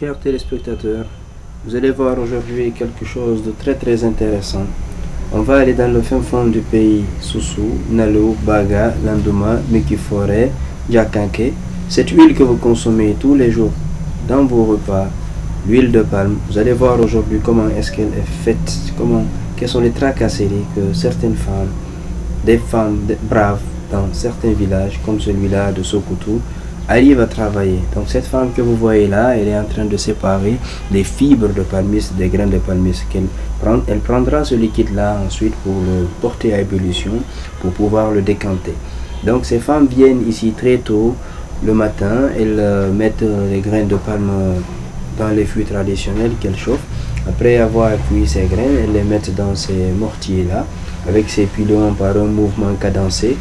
chers téléspectateurs, vous allez voir aujourd'hui quelque chose de très intéressant. On va aller dans le fin fond du pays, Soussou, Nalo, Baga, Landouma, Mikifore, Diakanké. Cette huile que vous consommez tous les jours dans vos repas, l'huile de palme, vous allez voir aujourd'hui comment est-ce qu'elle est faite, quelles sont les tracasseries que certaines femmes, des femmes braves dans certains villages comme celui-là de Sokoutou, arrive à travailler. Donc cette femme que vous voyez là, elle est en train de séparer les fibres de palmiste des graines de palmiste qu'elle prend. Elle prendra ce liquide là ensuite pour le porter à ébullition pour pouvoir le décanter. Donc ces femmes viennent ici très tôt le matin, elles mettent les graines de palme dans les fûts traditionnels qu'elles chauffent. Après avoir cueilli ces graines, elles les mettent dans ces mortiers là avec ces pilons par un mouvement cadencé.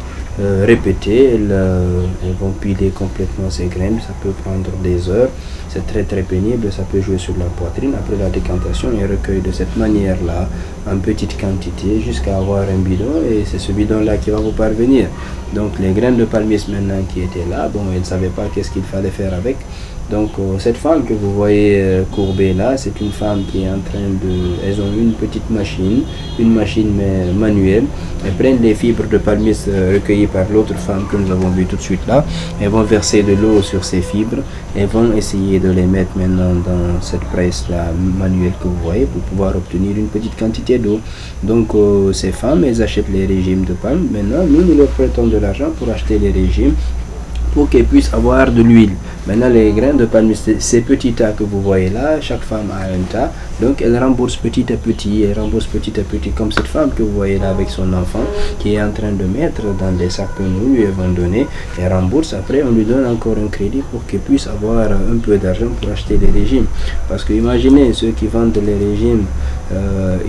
Répéter, elles vont piler complètement ces graines, ça peut prendre des heures, c'est très pénible, ça peut jouer sur la poitrine. Après la décantation, elles recueillent de cette manière là en petite quantité jusqu'à avoir un bidon, et c'est ce bidon là qui va vous parvenir. Donc les graines de palmiste maintenant qui étaient là, bon, elles ne savaient pas qu'est-ce qu'il fallait faire avec. Donc cette femme que vous voyez courbée là, c'est une femme qui est en train de... Elles ont une petite machine, mais manuelle. Elles prennent les fibres de palmiste recueillies par l'autre femme que nous avons vu tout de suite là. Elles vont verser de l'eau sur ces fibres et vont essayer de les mettre maintenant dans cette presse là manuelle que vous voyez pour pouvoir obtenir une petite quantité d'eau. Donc ces femmes, elles achètent les régimes de palme. Maintenant, nous leur prêtons de l'argent pour acheter les régimes pour qu'elles puissent avoir de l'huile. Maintenant, les graines de palme, ces petits tas que vous voyez là, chaque femme a un tas. Donc, elle rembourse petit à petit, comme cette femme que vous voyez là avec son enfant, qui est en train de mettre dans des sacs que nous lui avons donné. Elle rembourse, après on lui donne encore un crédit pour qu'elle puisse avoir un peu d'argent pour acheter les régimes. Parce que imaginez, ceux qui vendent les régimes,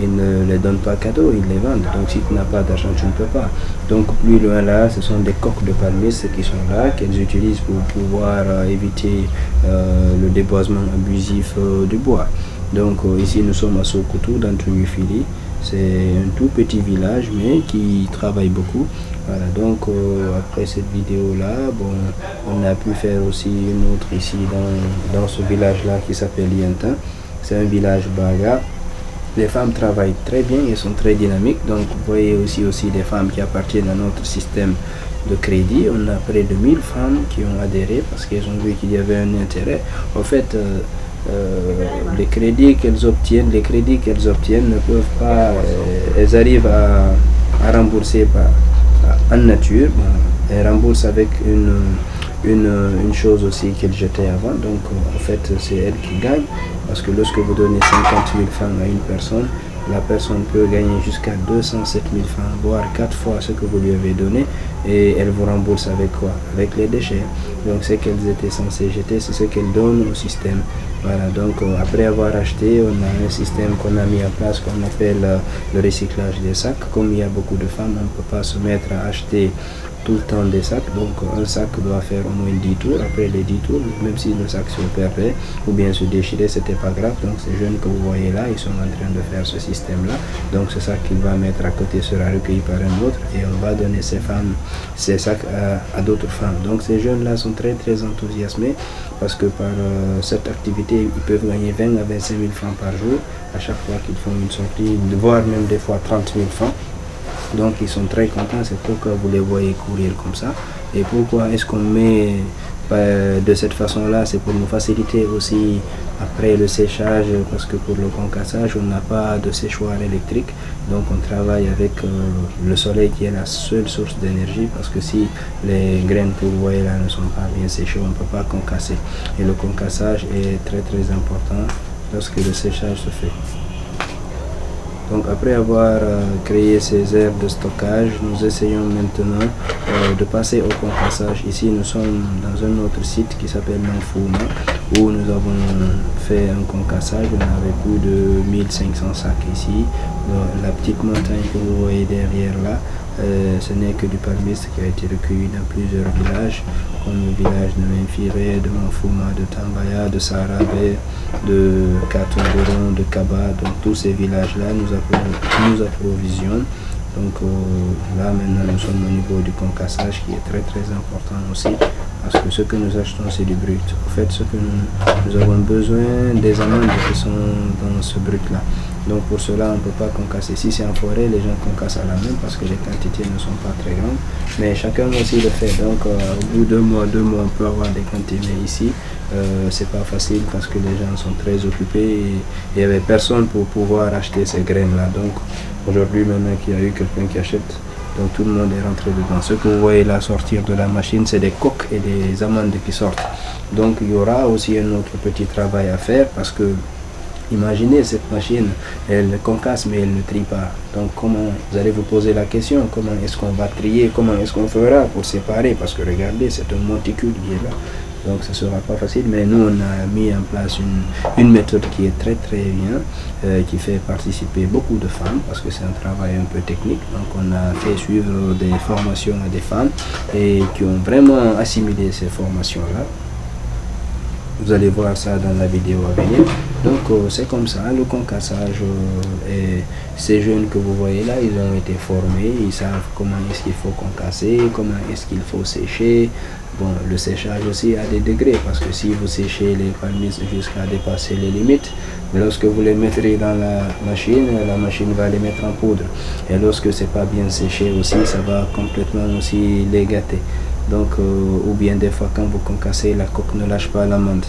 ils ne les donnent pas cadeau, ils les vendent. Donc, si tu n'as pas d'argent, tu ne peux pas. Donc, plus loin là, ce sont des coques de palmiste qui sont là, qu'elles utilisent pour pouvoir éviter le déboisement abusif du bois. Donc ici nous sommes à Sokoutou dans Tunufili. C'est un tout petit village mais qui travaille beaucoup. Voilà, donc après cette vidéo là, bon, on a pu faire aussi une autre ici dans ce village là qui s'appelle Yentin. C'est un village Baga. Les femmes travaillent très bien et sont très dynamiques. Donc vous voyez aussi des femmes qui appartiennent à notre système de crédit. On a près de 1000 femmes qui ont adhéré parce qu'elles ont vu qu'il y avait un intérêt. En fait, les crédits qu'elles obtiennent ne peuvent pas, elles arrivent à rembourser en nature. Elles remboursent avec une chose aussi qu'elles jetaient avant. Donc en fait c'est elles qui gagnent, parce que lorsque vous donnez 50 000 francs à une personne, la personne peut gagner jusqu'à 207 000 francs, voire 4 fois ce que vous lui avez donné, et elle vous rembourse avec quoi? Avec les déchets. Donc ce qu'elles étaient censées jeter, c'est ce qu'elles donnent au système. Voilà, donc après avoir acheté, on a un système qu'on a mis en place qu'on appelle le recyclage des sacs. Comme il y a beaucoup de femmes, on ne peut pas se mettre à acheter tout le temps des sacs, donc un sac doit faire au moins 10 tours. Après les 10 tours, même si le sac se perdait ou bien se déchirait, c'était pas grave. Donc ces jeunes que vous voyez là, ils sont en train de faire ce système là. Donc ce sac qu'il va mettre à côté sera recueilli par un autre et on va donner ces sacs à d'autres femmes. Donc ces jeunes là sont très enthousiasmés parce que par cette activité ils peuvent gagner 20 à 25 000 francs par jour à chaque fois qu'ils font une sortie, voire même des fois 30 000 francs. Donc ils sont très contents, c'est pourquoi vous les voyez courir comme ça. Et pourquoi est-ce qu'on met de cette façon là, c'est pour nous faciliter aussi après le séchage, parce que pour le concassage on n'a pas de séchoir électrique, donc on travaille avec le soleil qui est la seule source d'énergie, parce que si les graines que vous voyez là ne sont pas bien séchées, on ne peut pas concasser, et le concassage est très important lorsque le séchage se fait. Donc après avoir créé ces aires de stockage, nous essayons maintenant de passer au concassage. Ici nous sommes dans un autre site qui s'appelle Manfouma, où nous avons fait un concassage. On avait plus de 1500 sacs ici. La petite montagne que vous voyez derrière là, ce n'est que du palmiste qui a été recueilli dans plusieurs villages, comme le village de Menfiré, de Manfouma, de Tambaya, de Sarabé, de Katongoron, de Kaba. Donc tous ces villages là nous approvisionnent Donc là maintenant nous sommes au niveau du concassage qui est très important aussi, parce que ce que nous achetons c'est du brut. En fait ce que nous avons besoin des amandes qui sont dans ce brut là. Donc pour cela on ne peut pas concasser. Si c'est en forêt, les gens concassent à la main parce que les quantités ne sont pas très grandes, mais chacun aussi le fait. Donc au bout de 2 mois on peut avoir des quantités, mais ici c'est pas facile parce que les gens sont très occupés et il n'y avait personne pour pouvoir acheter ces graines là. Donc aujourd'hui maintenant qu'il y a eu quelqu'un qui achète, donc tout le monde est rentré dedans. Ce que vous voyez là sortir de la machine, c'est des coques et des amandes qui sortent. Donc il y aura aussi un autre petit travail à faire, parce que imaginez cette machine, elle concasse mais elle ne trie pas. Donc comment, vous allez vous poser la question, comment est-ce qu'on va trier, comment est-ce qu'on fera pour séparer, parce que regardez, c'est un monticule qui est là. Donc ce ne sera pas facile, mais nous on a mis en place une méthode qui est très bien, qui fait participer beaucoup de femmes, parce que c'est un travail un peu technique. Donc on a fait suivre des formations à des femmes et qui ont vraiment assimilé ces formations-là. Vous allez voir ça dans la vidéo à venir. Donc c'est comme ça, le concassage, et ces jeunes que vous voyez là, ils ont été formés, ils savent comment est-ce qu'il faut concasser, comment est-ce qu'il faut sécher. Bon, le séchage aussi a des degrés, parce que si vous séchez les palmistes jusqu'à dépasser les limites, lorsque vous les mettrez dans la machine va les mettre en poudre. Et lorsque c'est pas bien séché aussi, ça va complètement aussi les gâter. Donc ou bien des fois quand vous concassez, la coque ne lâche pas l'amande.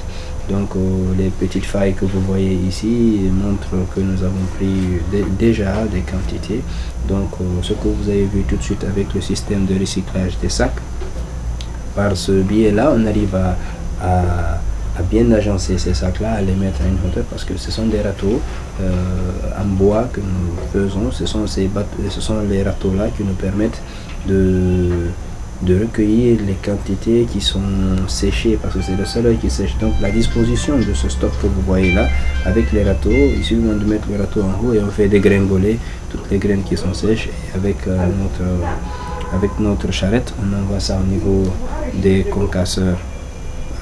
Donc les petites failles que vous voyez ici montrent que nous avons pris déjà des quantités. Donc ce que vous avez vu tout de suite avec le système de recyclage des sacs, par ce biais là on arrive à bien agencer ces sacs là, à les mettre à une hauteur, parce que ce sont des râteaux en bois que nous faisons. Ce sont les râteaux là qui nous permettent de recueillir les quantités qui sont séchées, parce que c'est le soleil qui sèche. Donc la disposition de ce stock que vous voyez là avec les râteaux, il suffit de mettre le râteau en haut et on fait dégringoler toutes les graines qui sont sèches, et avec notre charrette on envoie ça au niveau des concasseurs.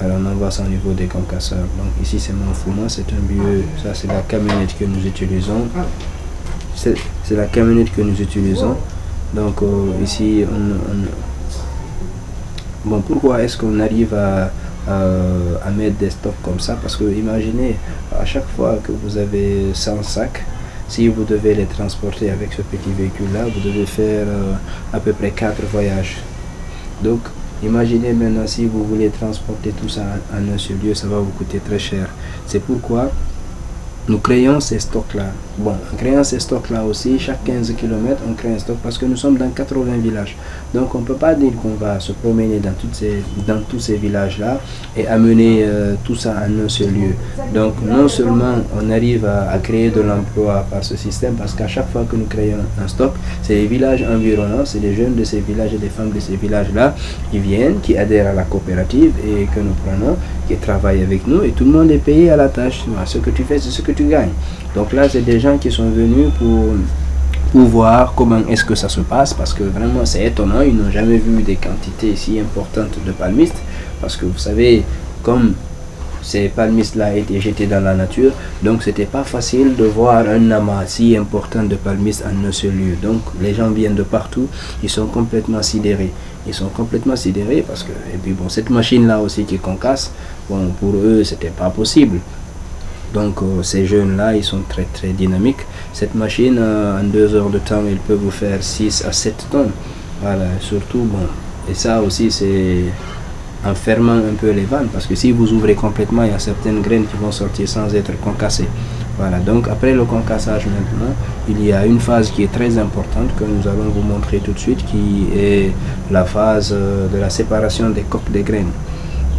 Alors on envoie ça au niveau des concasseurs. Donc ici c'est mon fourneau, c'est un vieux, ça c'est la camionnette que nous utilisons, c'est la camionnette que nous utilisons. Donc ici bon, pourquoi est-ce qu'on arrive à mettre des stocks comme ça? Parce que imaginez, à chaque fois que vous avez 100 sacs, si vous devez les transporter avec ce petit véhicule là, vous devez faire à peu près 4 voyages. Donc imaginez maintenant, si vous voulez transporter tout ça en un seul lieu, ça va vous coûter très cher. C'est pourquoi nous créons ces stocks là. Bon, en créant ces stocks là aussi, chaque 15 km on crée un stock, parce que nous sommes dans 80 villages. Donc on ne peut pas dire qu'on va se promener dans tous ces villages là et amener tout ça en un seul lieu. Donc non seulement on arrive à créer de l'emploi par ce système, parce qu'à chaque fois que nous créons un stock, c'est les villages environnants, c'est les jeunes de ces villages et les femmes de ces villages là qui viennent, qui adhèrent à la coopérative et que nous prenons, qui travaillent avec nous, et tout le monde est payé à la tâche. Ce que tu fais, c'est ce que tu gagnes. Donc là c'est des gens qui sont venus pour voir comment est-ce que ça se passe, parce que vraiment c'est étonnant, ils n'ont jamais vu des quantités si importantes de palmistes, parce que vous savez, comme ces palmistes là étaient jetés dans la nature, donc c'était pas facile de voir un amas si important de palmistes en un seul lieu. Donc les gens viennent de partout, ils sont complètement sidérés. Parce que, et puis bon, cette machine là aussi qui concasse, bon, pour eux c'était pas possible. Donc ces jeunes là, ils sont très dynamiques. Cette machine en 2 heures de temps, il peut vous faire 6 à 7 tonnes. Voilà, surtout bon, et ça aussi c'est en fermant un peu les vannes, parce que si vous ouvrez complètement, il y a certaines graines qui vont sortir sans être concassées. Voilà, donc après le concassage maintenant, il y a une phase qui est très importante que nous allons vous montrer tout de suite, qui est la phase de la séparation des coques des graines.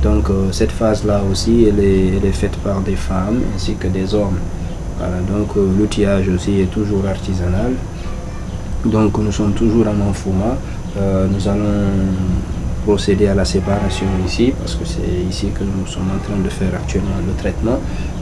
Donc cette phase là aussi elle est faite par des femmes ainsi que des hommes. Voilà, donc l'outillage aussi est toujours artisanal. Donc nous sommes toujours en enfouma. Nous allons procéder à la séparation ici, parce que c'est ici que nous sommes en train de faire actuellement le traitement.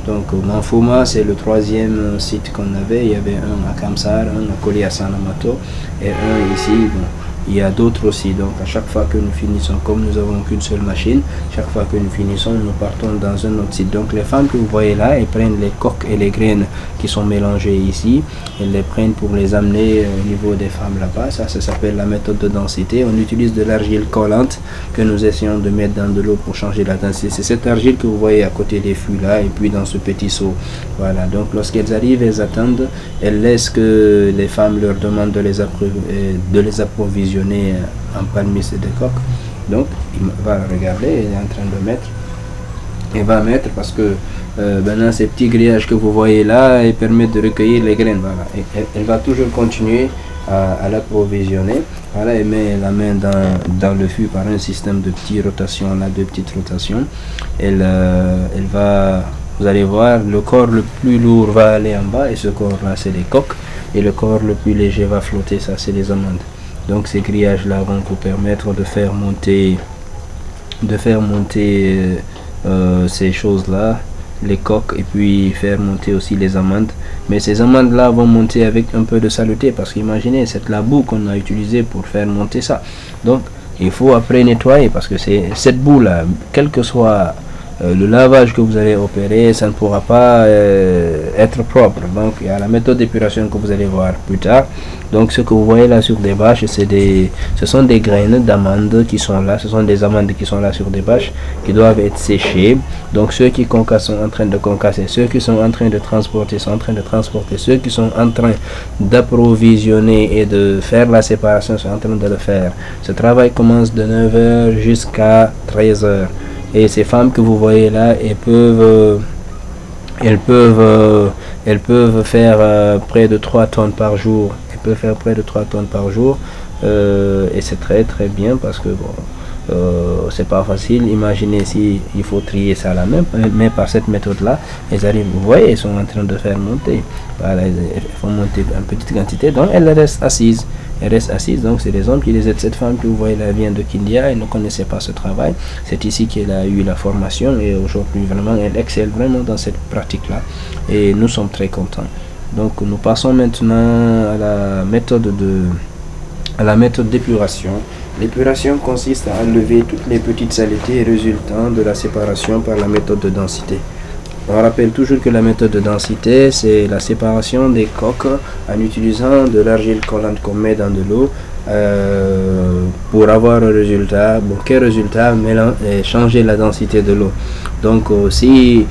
Donc l'enfouma c'est le 3e site qu'on avait. Il y avait un à Kamsar, un à Koli à Sanamato et un ici. Bon, il y a d'autres aussi. Donc à chaque fois que nous finissons, comme nous avons qu'une seule machine, chaque fois que nous finissons, nous partons dans un autre site. Donc les femmes que vous voyez là, elles prennent les coques et les graines qui sont mélangées ici, elles les prennent pour les amener au niveau des femmes là-bas. Ça s'appelle la méthode de densité. On utilise de l'argile collante que nous essayons de mettre dans de l'eau pour changer la densité. C'est cette argile que vous voyez à côté des fûts là, et puis dans ce petit seau. Voilà, donc lorsqu'elles arrivent, elles attendent, elles laissent que les femmes leur demandent de les approvisionner en palmis et de coques. Donc il va regarder, il est en train de mettre, il va mettre parce que maintenant ces petits grillages que vous voyez là, ils permettent de recueillir les graines. Voilà, elle va toujours continuer à l'approvisionner. Voilà, elle met la main dans le fût par un système de petites rotations, là, de petites rotations. Elle va, vous allez voir, le corps le plus lourd va aller en bas, et ce corps là c'est les coques, et le corps le plus léger va flotter, ça c'est les amandes. Donc ces grillages là vont vous permettre de faire monter ces choses là, les coques, et puis faire monter aussi les amandes. Mais ces amandes là vont monter avec un peu de saleté, parce qu'imaginez, c'est la boue qu'on a utilisée pour faire monter ça. Donc il faut après nettoyer, parce que c'est cette boue là, quel que soit le lavage que vous allez opérer, ça ne pourra pas être propre. Donc il y a la méthode d'épuration que vous allez voir plus tard. Donc ce que vous voyez là sur des bâches, ce sont des graines d'amandes qui sont là, ce sont des amandes qui sont là sur des bâches qui doivent être séchées. Donc ceux qui concassent sont en train de concasser, ceux qui sont en train de transporter sont en train de transporter, ceux qui sont en train d'approvisionner et de faire la séparation sont en train de le faire. Ce travail commence de 9h jusqu'à 13h. Et ces femmes que vous voyez là, elles peuvent faire près de 3 tonnes par jour. Elles peuvent faire près de 3 tonnes par jour. Et c'est très très bien, parce que bon, c'est pas facile. Imaginez si il faut trier ça là même, mais par cette méthode là, elles arrivent, vous voyez, elles sont en train de faire monter. Voilà, elles font monter une petite quantité, donc elles restent assises. Elle reste assise, donc c'est les hommes qui les aident. Cette femme que vous voyez là vient de Kindia, elle ne connaissait pas ce travail. C'est ici qu'elle a eu la formation, et aujourd'hui vraiment elle excelle vraiment dans cette pratique là, et nous sommes très contents. Donc nous passons maintenant à la méthode d'épuration. L'épuration consiste à enlever toutes les petites saletés résultant de la séparation par la méthode de densité. On rappelle toujours que la méthode de densité, c'est la séparation des coques en utilisant de l'argile collante qu'on met dans de l'eau pour avoir un résultat. Bon, quel résultat? Changer la densité de l'eau. Donc si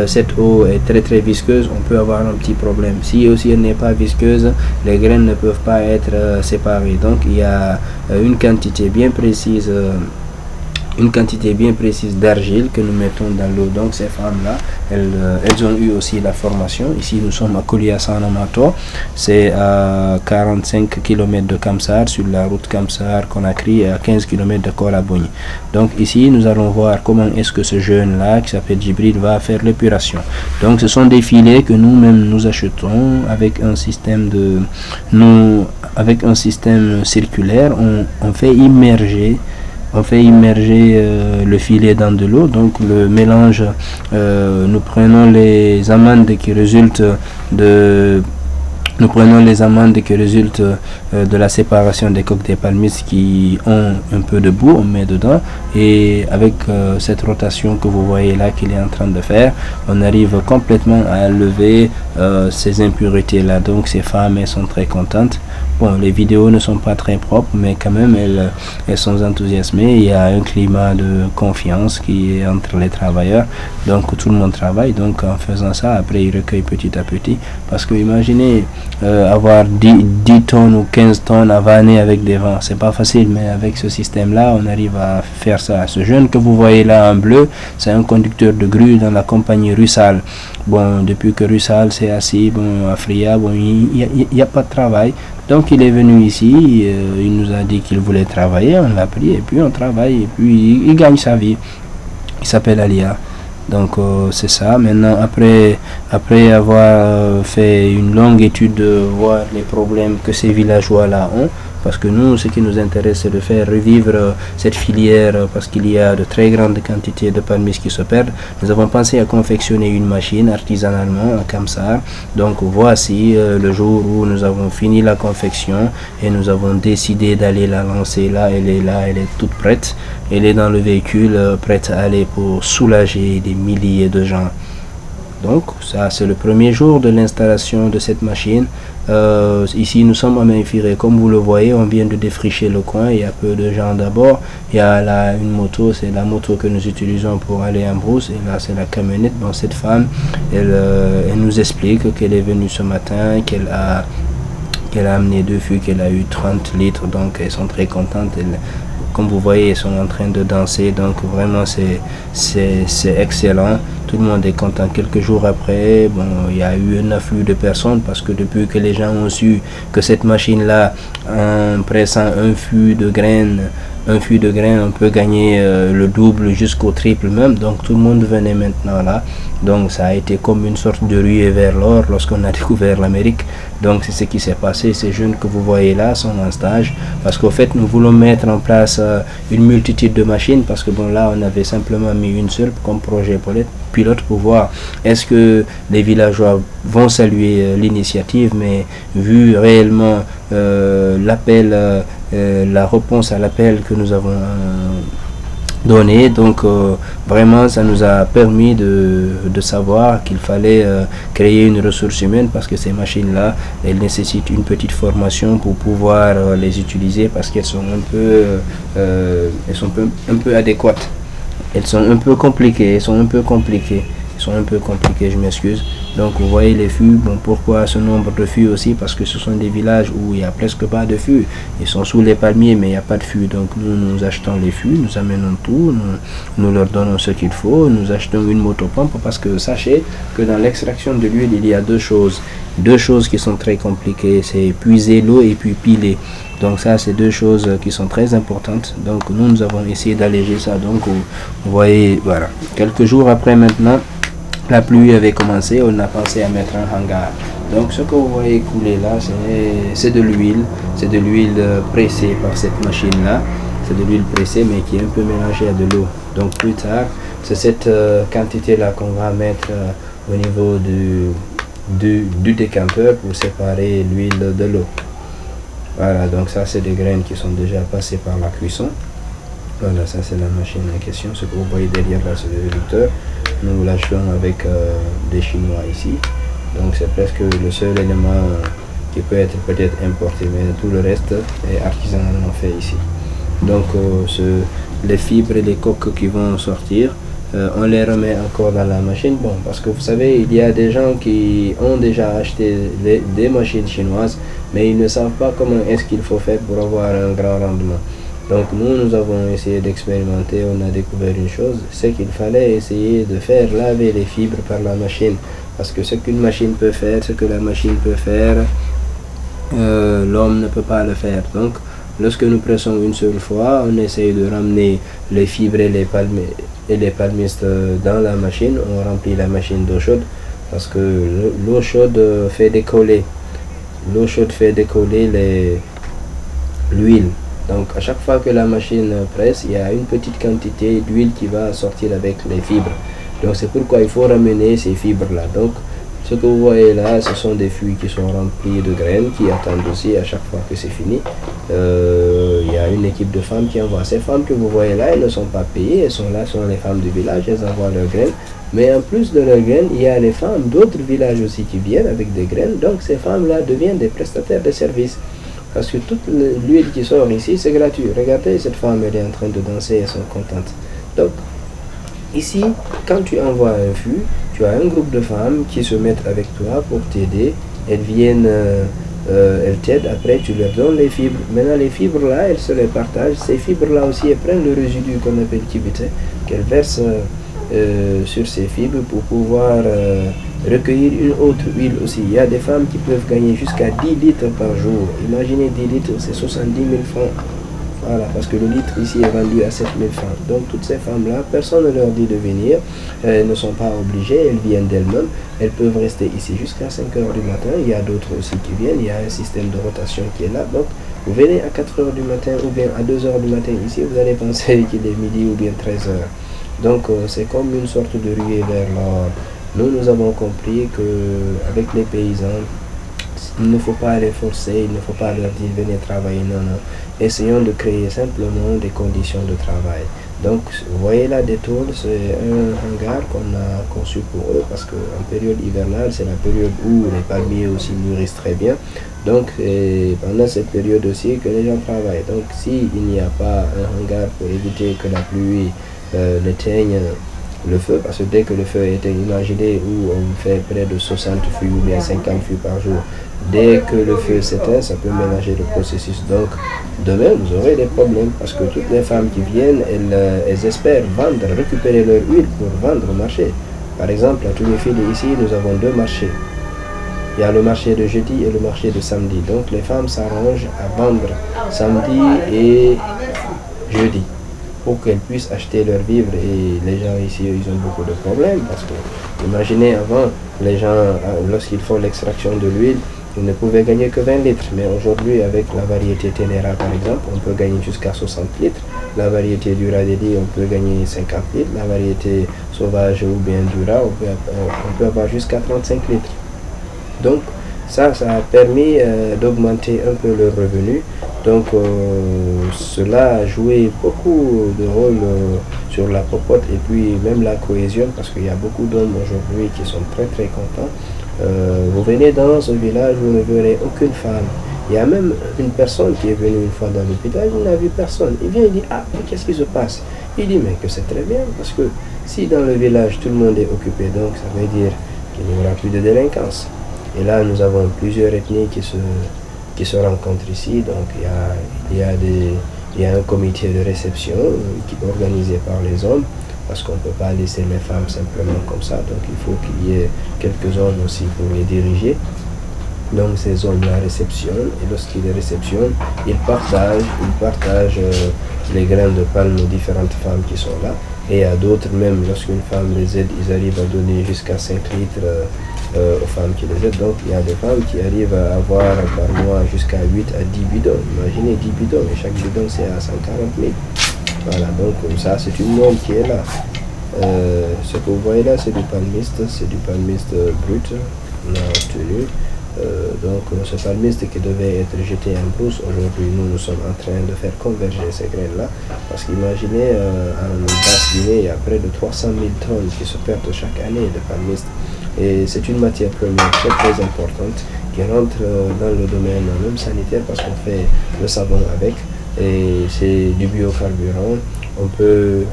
cette eau est très très visqueuse, on peut avoir un petit problème. Si aussi elle n'est pas visqueuse, les graines ne peuvent pas être séparées. Donc il y a une quantité bien précise d'argile que nous mettons dans l'eau. Donc ces femmes là, elles ont eu aussi la formation. Ici nous sommes à Kouliassan-Amato, c'est à 45 km de Kamsar, sur la route Kamsar-Conakry, et à 15 km de Kolabogne. Donc ici nous allons voir comment est-ce que ce jeune là qui s'appelle Djibril va faire l'épuration. Donc ce sont des filets que nous-mêmes nous achetons avec un système circulaire. On fait immerger le filet dans de l'eau. Donc le mélange, nous prenons les amandes qui résultent de la séparation des coques des palmistes qui ont un peu de boue, on met dedans, et avec cette rotation que vous voyez là qu'il est en train de faire, on arrive complètement à enlever ces impuretés là. Donc ces femmes, elles sont très contentes. Bon, les vidéos ne sont pas très propres, mais quand même elles sont enthousiasmées. Il y a un climat de confiance qui est entre les travailleurs, donc tout le monde travaille. Donc en faisant ça, après ils recueillent petit à petit, parce que imaginez avoir 10 tonnes ou 15 tonnes à vanner avec des vents, c'est pas facile, mais avec ce système là on arrive à faire ça. Ce jeune que vous voyez là en bleu, c'est un conducteur de grue dans la compagnie Russal. Bon, depuis que Russal s'est assis, à Fria, il n'y a pas de travail. Donc il est venu ici, il nous a dit qu'il voulait travailler, on l'a pris, et puis on travaille, et puis il gagne sa vie. Il s'appelle Alia. Donc c'est ça. Maintenant, après avoir fait une longue étude de voir les problèmes que ces villageois là ont, parce que nous, ce qui nous intéresse, c'est de faire revivre cette filière, parce qu'il y a de très grandes quantités de palmiers qui se perdent. Nous avons pensé à confectionner une machine artisanalement à Kamsar. Donc voici le jour où nous avons fini la confection et nous avons décidé d'aller la lancer là, elle est toute prête. Elle est dans le véhicule, prête à aller pour soulager des milliers de gens. Donc ça, c'est le premier jour de l'installation de cette machine. Ici nous sommes à Mainfiré, comme vous le voyez, on vient de défricher le coin. Il y a peu de gens d'abord. Il y a là une moto, c'est la moto que nous utilisons pour aller en brousse, et là c'est la camionnette. Bon, cette femme, elle nous explique qu'elle est venue ce matin, qu'elle a amené 2 fûts, qu'elle a eu 30 litres, donc elles sont très contentes. Comme vous voyez, ils sont en train de danser, donc vraiment c'est excellent. Tout le monde est content. Quelques jours après, bon, il y a eu un afflux de personnes, parce que depuis que les gens ont su que cette machine-là, en pressant un fût de graines, on peut gagner le double jusqu'au triple même. Donc tout le monde venait maintenant là. Donc ça a été comme une sorte de ruée vers l'or lorsqu'on a découvert l'Amérique. Donc c'est ce qui s'est passé. Ces jeunes que vous voyez là sont en stage, parce qu'au fait nous voulons mettre en place une multitude de machines, parce que bon, là on avait simplement mis une seule comme projet pilote pour voir est-ce que les villageois vont saluer l'initiative, mais vu réellement l'appel, la réponse à l'appel que nous avons donné, donc vraiment ça nous a permis de savoir qu'il fallait créer une ressource humaine, parce que ces machines là, elles nécessitent une petite formation pour pouvoir les utiliser, parce qu'elles sont un peu adéquates. Elles sont un peu compliquées, je m'excuse. Donc vous voyez les fûts. Bon, pourquoi ce nombre de fûts aussi? Parce que ce sont des villages où il n'y a presque pas de fûts. Ils sont sous les palmiers, mais il n'y a pas de fûts. Donc nous achetons les fûts, nous amenons tout, nous leur donnons ce qu'il faut. Nous achetons une motopompe, parce que sachez que dans l'extraction de l'huile, il y a deux choses qui sont très compliquées. C'est puiser l'eau et puis piler. Donc ça, c'est 2 choses qui sont très importantes. Donc nous avons essayé d'alléger ça. Donc vous voyez, voilà. Quelques jours après maintenant, la pluie avait commencé. On a pensé à mettre un hangar. Donc ce que vous voyez couler là, c'est de l'huile. C'est de l'huile pressée par cette machine-là. C'est de l'huile pressée, mais qui est un peu mélangée à de l'eau. Donc plus tard, c'est cette quantité-là qu'on va mettre au niveau du décanteur pour séparer l'huile de l'eau. Voilà, donc ça c'est des graines qui sont déjà passées par la cuisson. Voilà, ça c'est la machine en question. Ce que vous voyez derrière là, c'est le réducteur. Nous l'achetons avec des Chinois ici. Donc c'est presque le seul élément qui peut être peut-être importé, mais tout le reste est artisanalement fait ici. Donc les fibres et les coques qui vont sortir, on les remet encore dans la machine. Bon, parce que vous savez, il y a des gens qui ont déjà acheté des machines chinoises, mais ils ne savent pas comment est-ce qu'il faut faire pour avoir un grand rendement. Donc nous avons essayé d'expérimenter. On a découvert une chose, c'est qu'il fallait essayer de faire laver les fibres par la machine, parce que ce qu'une machine peut faire, ce que la machine peut faire, l'homme ne peut pas le faire. Donc lorsque nous pressons une seule fois, on essaye de ramener les fibres et les palmistes dans la machine. On remplit la machine d'eau chaude, parce que l'eau chaude fait décoller l'huile. Donc à chaque fois que la machine presse, il y a une petite quantité d'huile qui va sortir avec les fibres. Donc c'est pourquoi il faut ramener ces fibres là. Donc ce que vous voyez là, ce sont des fûts qui sont remplis de graines, qui attendent aussi à chaque fois que c'est fini. Il y a une équipe de femmes qui envoie. Ces femmes que vous voyez là, elles ne sont pas payées, elles sont là, sont les femmes du village, elles envoient leurs graines. Mais en plus de leurs graines, il y a les femmes d'autres villages aussi qui viennent avec des graines. Donc ces femmes-là deviennent des prestataires de services. Parce que toute l'huile qui sort ici, c'est gratuit. Regardez, cette femme, elle est en train de danser, elles sont contentes. Donc, ici, quand tu envoies un fût, tu as un groupe de femmes qui se mettent avec toi pour t'aider. Elles viennent, elles t'aident, après tu leur donnes les fibres. Maintenant, les fibres là, elles se les partagent. Ces fibres là aussi, elles prennent le résidu qu'on appelle kibite, qu'elles versent sur ces fibres pour pouvoir recueillir une autre huile aussi. Il y a des femmes qui peuvent gagner jusqu'à 10 litres par jour. Imaginez 10 litres, c'est 70 000 francs. Voilà, parce que le litre ici est vendu à 7 000 francs. Donc toutes ces femmes-là, personne ne leur dit de venir. Elles ne sont pas obligées, elles viennent d'elles-mêmes. Elles peuvent rester ici jusqu'à 5 heures du matin. Il y a d'autres aussi qui viennent. Il y a un système de rotation qui est là. Donc Vous venez à 4 heures du matin ou bien à 2 heures du matin ici, vous allez penser qu'il est midi ou bien 13 heures. Donc c'est comme une sorte de ruée vers l'or. Nous avons compris qu'avec les paysans, il ne faut pas les forcer, il ne faut pas leur dire venez travailler, non, non. Essayons de créer simplement des conditions de travail. Donc, vous voyez là, des tôles, c'est un hangar qu'on a conçu pour eux parce qu'en période hivernale, c'est la période où les palmiers aussi mûrissent très bien. Donc, c'est pendant cette période aussi que les gens travaillent. Donc, s'il n'y a pas un hangar pour éviter que la pluie n'éteigne le feu, parce que dès que le feu est éteint, imaginez où on fait près de 60 fûts ou bien 50 fûts par jour. Dès que le feu s'éteint, ça peut mélanger le processus. Donc, demain, vous aurez des problèmes parce que toutes les femmes qui viennent, elles espèrent vendre, récupérer leur huile pour vendre au marché. Par exemple, à Toulouse ici, nous avons 2 marchés. Il y a le marché de jeudi et le marché de samedi. Donc, les femmes s'arrangent à vendre samedi et jeudi, pour qu'elles puissent acheter leurs vivres. Et les gens ici, ils ont beaucoup de problèmes parce que, imaginez avant, les gens, lorsqu'ils font l'extraction de l'huile, ils ne pouvaient gagner que 20 litres. Mais aujourd'hui, avec la variété Ténéra par exemple, on peut gagner jusqu'à 60 litres. La variété Duradeli, on peut gagner 50 litres. La variété Sauvage ou bien Dura, on peut avoir jusqu'à 35 litres. Donc, ça a permis d'augmenter un peu le revenu. Donc, cela a joué beaucoup de rôle sur la popote et puis même la cohésion parce qu'il y a beaucoup d'hommes aujourd'hui qui sont très très contents. Vous venez dans ce village, vous ne verrez aucune femme. Il y a même une personne qui est venue une fois dans l'hôpital, il n'a vu personne. Il vient, il dit, ah, mais qu'est-ce qui se passe? Il dit, mais que c'est très bien, parce que si dans le village tout le monde est occupé, donc ça veut dire qu'il n'y aura plus de délinquance. Et là, nous avons plusieurs ethnies qui se rencontrent ici. Donc, il y a un comité de réception qui est organisé par les hommes, parce qu'on ne peut pas laisser les femmes simplement comme ça. Donc, il faut qu'il y ait quelques hommes aussi pour les diriger. Donc, ces hommes-là réceptionnent, et lorsqu'ils les réceptionnent, ils partagent les graines de palme aux différentes femmes qui sont là. Et à d'autres, même lorsqu'une femme les aide, ils arrivent à donner jusqu'à 5 litres aux femmes qui les aident. Donc, il y a des femmes qui arrivent à avoir par mois jusqu'à 8 à 10 bidons. Imaginez 10 bidons, et chaque bidon c'est à 140 000. Voilà, donc ça c'est une norme qui est là. Ce que vous voyez là, c'est du palmiste brut qu'on a obtenu. Donc ce palmiste qui devait être jeté en brousse, aujourd'hui nous sommes en train de faire converger ces graines-là. Parce qu'imaginez, en Basse-Guinée, il y a près de 300 000 tonnes qui se perdent chaque année de palmiste. Et c'est une matière première très très importante qui rentre dans le domaine même sanitaire parce qu'on fait le savon avec. Et c'est du biocarburant. On peut,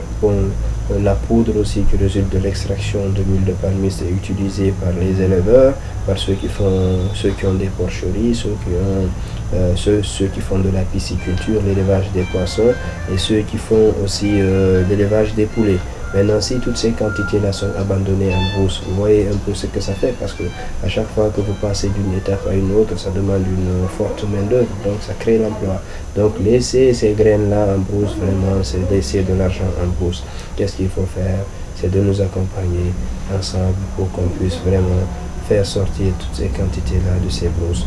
la poudre aussi qui résulte de l'extraction de l'huile de palmiste est utilisée par les éleveurs, par ceux qui ont des porcheries, ceux qui font de la pisciculture, l'élevage des poissons et ceux qui font aussi l'élevage des poulets. Maintenant, si toutes ces quantités-là sont abandonnées en brousse, vous voyez un peu ce que ça fait parce que à chaque fois que vous passez d'une étape à une autre, ça demande une forte main-d'œuvre, donc ça crée l'emploi. Donc, laisser ces graines-là en brousse, vraiment, c'est laisser de l'argent en brousse. Qu'est-ce qu'il faut faire? C'est de nous accompagner ensemble pour qu'on puisse vraiment faire sortir toutes ces quantités-là de ces brousses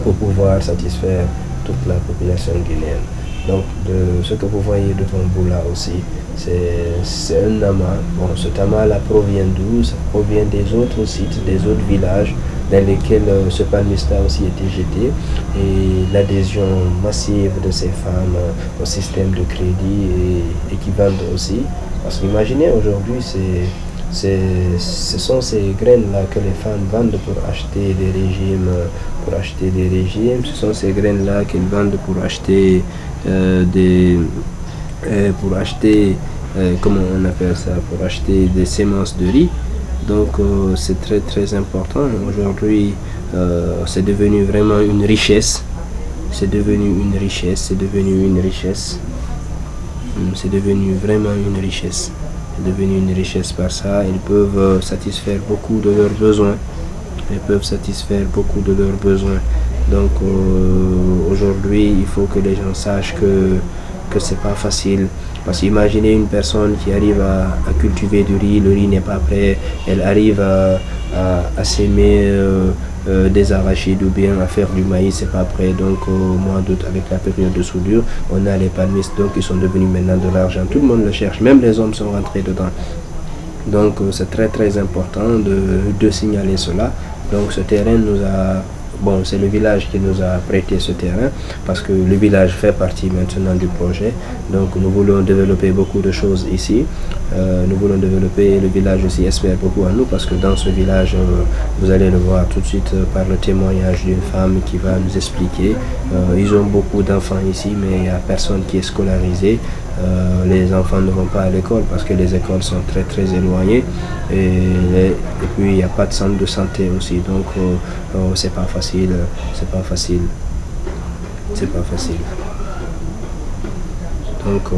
pour pouvoir satisfaire toute la population guinéenne. Donc, ce que vous voyez devant vous là aussi, c'est un amas. Bon, cet amas-là provient d'où? Ça provient des autres sites, des autres villages dans lesquels ce palmiste-là aussi était jeté. Et l'adhésion massive de ces femmes au système de crédit et qui vendent aussi. Parce qu'imaginez aujourd'hui, ce sont ces graines-là que les femmes vendent pour acheter des régimes. Ce sont ces graines-là qu'elles vendent pour acheter comment on appelle ça, pour acheter des semences de riz. Donc c'est très très important. Aujourd'hui, c'est devenu vraiment une richesse. C'est devenu vraiment une richesse. C'est devenu une richesse par ça. Ils peuvent satisfaire beaucoup de leurs besoins. Donc aujourd'hui, il faut que les gens sachent que c'est pas facile. Parce qu'imaginez une personne qui arrive à cultiver du riz, le riz n'est pas prêt, elle arrive à s'aimer des arachides ou bien à faire du maïs, c'est pas prêt. Donc au mois d'août, avec la période de soudure, on a les palmistes, donc ils sont devenus maintenant de l'argent. Tout le monde le cherche, même les hommes sont rentrés dedans. Donc c'est très important de signaler cela. Donc ce terrain nous a... Bon, c'est le village qui nous a prêté ce terrain parce que le village fait partie maintenant du projet. Donc nous voulons développer beaucoup de choses ici. Nous voulons développer, le village aussi espère beaucoup à nous parce que dans ce village, vous allez le voir tout de suite par le témoignage d'une femme qui va nous expliquer. Ils ont beaucoup d'enfants ici, mais il n'y a personne qui est scolarisé. Les enfants ne vont pas à l'école parce que les écoles sont très éloignées et puis il n'y a pas de centre de santé aussi, donc c'est pas facile. Donc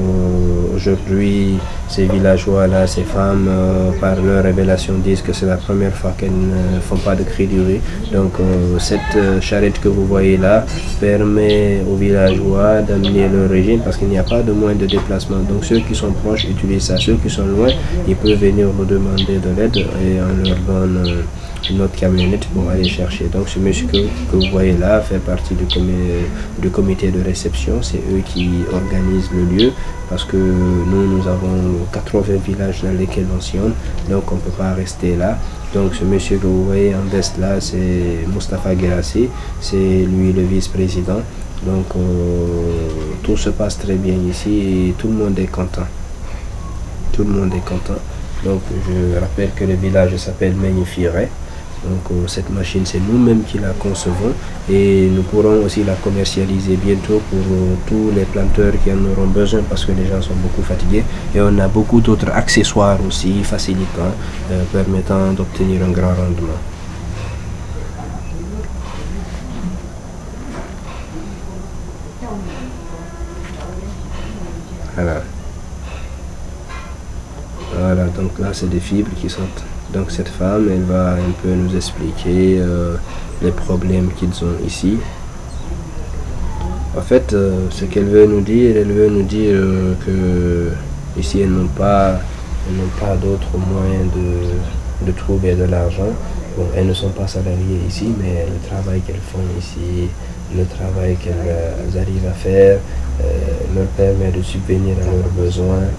aujourd'hui, ces villageois-là, ces femmes, par leur révélation, disent que c'est la première fois qu'elles ne font pas de cri du riz. Donc cette charrette que vous voyez là permet aux villageois d'amener leur régime parce qu'il n'y a pas de moyen de déplacement. Donc ceux qui sont proches utilisent ça, ceux qui sont loin, ils peuvent venir nous demander de l'aide et on leur donne notre camionnette pour aller chercher. Donc ce monsieur que vous voyez là fait partie du comité de réception. C'est eux qui organisent le lieu parce que nous avons 80 villages dans lesquels on sillonne, donc on ne peut pas rester là. Donc ce monsieur que vous voyez en veste là, c'est Moustapha Guérassi, c'est lui le vice-président. Donc tout se passe très bien ici et tout le monde est content. Tout le monde est content. Donc je rappelle que le village s'appelle Megnifiré. Donc cette machine, c'est nous-mêmes qui la concevons et nous pourrons aussi la commercialiser bientôt pour tous les planteurs qui en auront besoin parce que les gens sont beaucoup fatigués. Et on a beaucoup d'autres accessoires aussi facilitants, permettant d'obtenir un grand rendement. Voilà, donc là c'est des fibres qui sortent. Donc cette femme, elle va un peu nous expliquer les problèmes qu'ils ont ici. En fait, ce qu'elle veut nous dire, que ici elles n'ont pas d'autres moyens de trouver de l'argent. Bon, elles ne sont pas salariées ici, mais le travail qu'elles font ici, le travail qu'elles arrivent à faire, leur permet de subvenir à leurs besoins.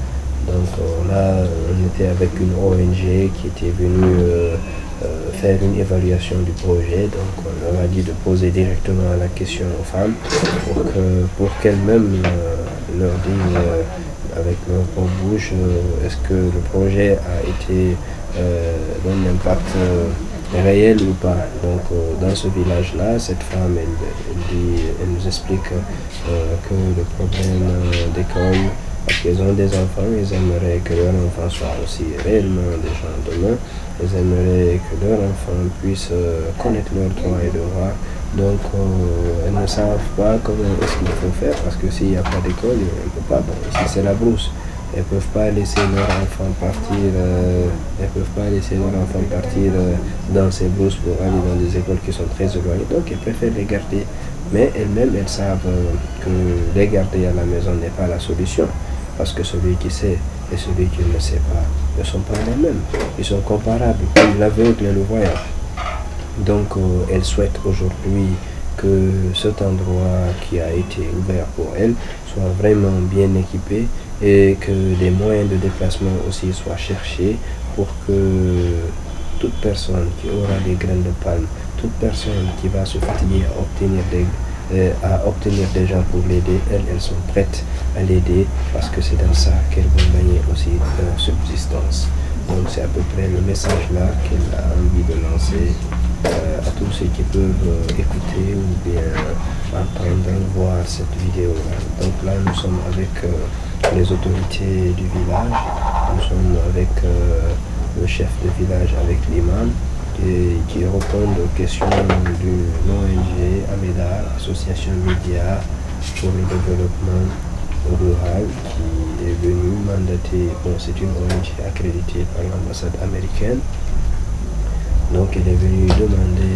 Donc là, on était avec une ONG qui était venue faire une évaluation du projet. Donc on leur a dit de poser directement la question aux femmes pour qu'elles-mêmes leur disent avec leur propre bouche est-ce que le projet a été d'un impact réel ou pas. Donc dans ce village-là, cette femme, elle nous explique que le problème d'école, parce qu'ils ont des enfants, ils aimeraient que leurs enfants soient aussi réellement des gens demain. Ils aimeraient que leurs enfants puissent connaître leurs droits et devoirs. Donc elles ne savent pas comment est-ce qu'il faut faire parce que s'il n'y a pas d'école, on ne peut pas. Bon, ici c'est la brousse. Elles ne peuvent pas laisser leurs enfants partir, dans ces brousses pour aller dans des écoles qui sont très éloignées. Donc elles préfèrent les garder. Mais elles-mêmes, elles savent que les garder à la maison n'est pas la solution. Parce que celui qui sait et celui qui ne sait pas ne sont pas les mêmes. Ils sont comparables, comme l'aveugle et le voyant. Donc elle souhaite aujourd'hui que cet endroit qui a été ouvert pour elle soit vraiment bien équipé et que les moyens de déplacement aussi soient cherchés pour que toute personne qui aura des graines de palme, toute personne qui va se fatiguer à obtenir des gens pour l'aider, elles sont prêtes à l'aider parce que c'est dans ça qu'elles vont gagner aussi leur subsistance. Donc c'est à peu près le message là qu'elle a envie de lancer à tous ceux qui peuvent écouter ou bien entendre, voir cette vidéo là. Donc là nous sommes avec les autorités du village, nous sommes avec le chef de village, avec l'imam qui répondent aux questions d'une ONG Amédar, Association Média pour le développement rural, qui est venue mandater, bon c'est une ONG accréditée par l'ambassade américaine. Donc elle est venue demander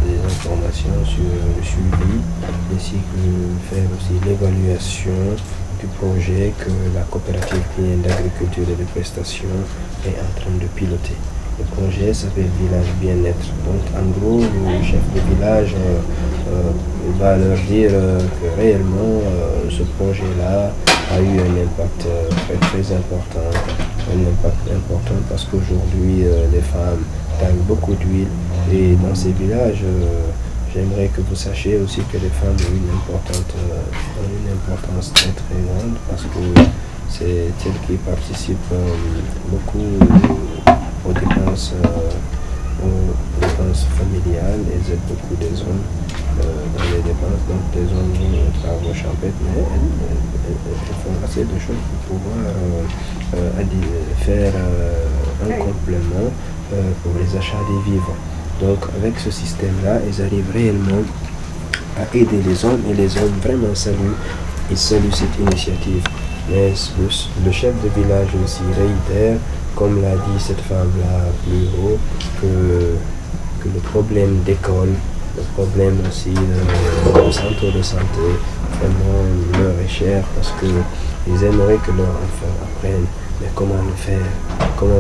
des informations sur le suivi ainsi que faire aussi l'évaluation du projet que la coopérative client d'agriculture et de prestations est en train de piloter. Le projet s'appelle Village Bien-être. Donc en gros, le chef de village va leur dire que réellement ce projet-là a eu un impact très important. Un impact important parce qu'aujourd'hui les femmes gagnent beaucoup d'huile et dans ces villages, j'aimerais que vous sachiez aussi que les femmes ont une importance très très grande parce que c'est elles qui participent beaucoup aux dépenses, familiales. Elles aident beaucoup des hommes dans les dépenses. Donc les hommes travaillent champêtre, mais elles font assez de choses pour pouvoir faire un complément pour les achats des vivres. Donc avec ce système-là, ils arrivent réellement à aider les hommes et les hommes vraiment ils saluent cette initiative. Mais le chef de village aussi réitère, comme l'a dit cette femme-là plus haut, que le problème d'école, le problème aussi de centre de santé, vraiment leur est cher parce qu'ils aimeraient que leurs enfants apprennent. Mais comment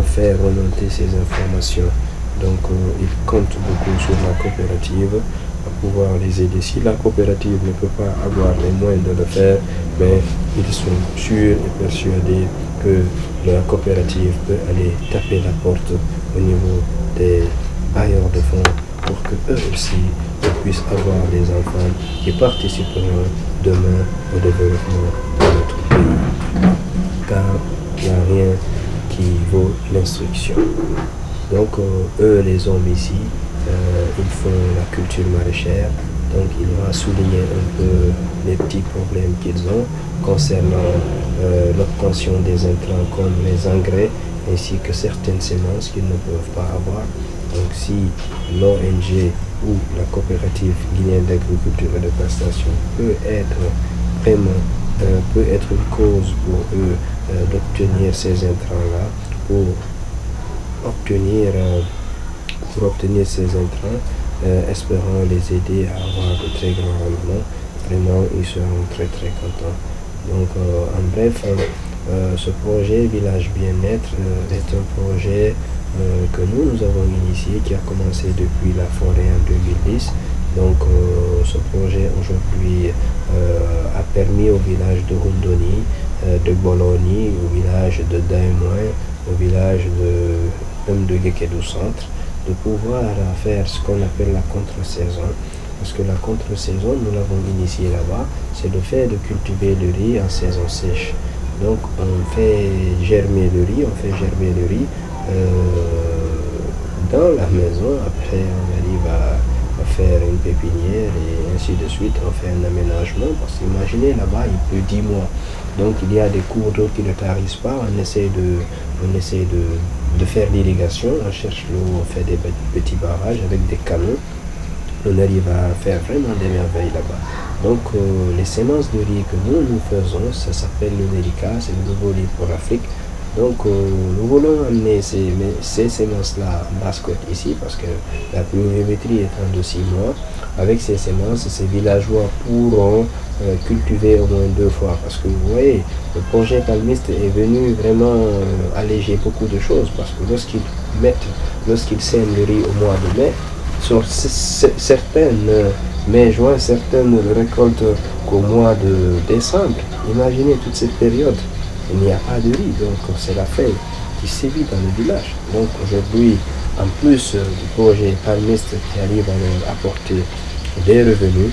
faire remonter ces informations? Donc ils comptent beaucoup sur la coopérative pour pouvoir les aider. Si la coopérative ne peut pas avoir les moyens de le faire, mais ils sont sûrs et persuadés que la coopérative peut aller taper la porte au niveau des bailleurs de fonds pour que eux aussi puissent avoir des enfants qui participeront demain au développement de notre pays. Car il n'y a rien qui vaut l'instruction. Donc eux, les hommes ici, ils font la culture maraîchère, donc ils vont souligner un peu les petits problèmes qu'ils ont concernant l'obtention des intrants comme les engrais ainsi que certaines semences qu'ils ne peuvent pas avoir. Donc si l'ONG ou la coopérative guinéenne d'agriculture et de prestation peut être une cause pour eux d'obtenir ces intrants-là, pour obtenir ces intrants, espérant les aider à avoir de très grands rendements. Vraiment, ils seront très très contents. Donc, en bref, ce projet Village Bien-être est un projet que nous avons initié, qui a commencé depuis la forêt en 2010. Donc, ce projet aujourd'hui a permis au village de Rundoni, de Bologna, au village de Daimoin, au village de Gekedou Centre, de pouvoir faire ce qu'on appelle la contre-saison. Parce que la contre-saison, nous l'avons initié là-bas, c'est le fait de cultiver le riz en saison sèche. Donc on fait germer le riz, dans la maison. Après on arrive à faire une pépinière et ainsi de suite. On fait un aménagement parce qu'imaginez là-bas il pleut 10 mois. Donc il y a des cours d'eau qui ne tarissent pas. On essaie de faire l'irrigation, on cherche l'eau, on fait des petits barrages avec des canaux. On arrive à faire vraiment des merveilles là-bas. Donc les semences de riz que nous faisons, ça s'appelle le Nerica, c'est le nouveau riz pour l'Afrique. Donc nous voulons amener ces semences-là en basse-côte ici parce que la pluviométrie étant de 6 mois, avec ces semences, ces villageois pourront cultiver au moins 2 fois. Parce que vous voyez, le projet palmiste est venu vraiment alléger beaucoup de choses parce que lorsqu'ils sèment le riz au mois de mai, sur certaines mai-juin, certaines récoltent qu'au mois de décembre. Imaginez toute cette période. Il n'y a pas de riz, donc c'est la faim qui sévit dans le village. Donc aujourd'hui, en plus du projet palmiste qui arrive à leur apporter des revenus,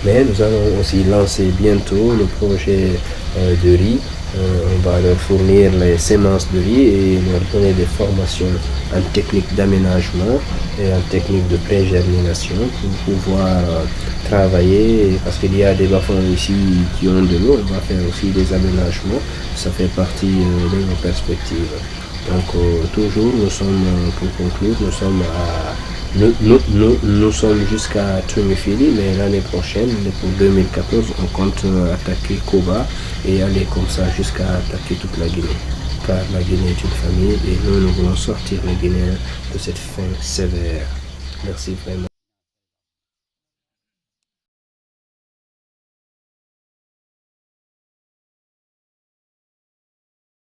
mais nous allons aussi lancer bientôt le projet de riz. On va leur fournir les semences de riz et leur donner des formations en technique d'aménagement et en technique de pré-germination pour pouvoir travailler, parce qu'il y a des bas-fonds ici qui ont de l'eau. On va faire aussi des aménagements, ça fait partie de nos perspectives. Donc toujours, pour conclure, nous sommes jusqu'à Trimifili, mais l'année prochaine, pour 2014, on compte attaquer Koba et aller comme ça jusqu'à attaquer toute la Guinée. Car la Guinée est une famille et nous voulons sortir les Guinéens de cette faim sévère. Merci vraiment.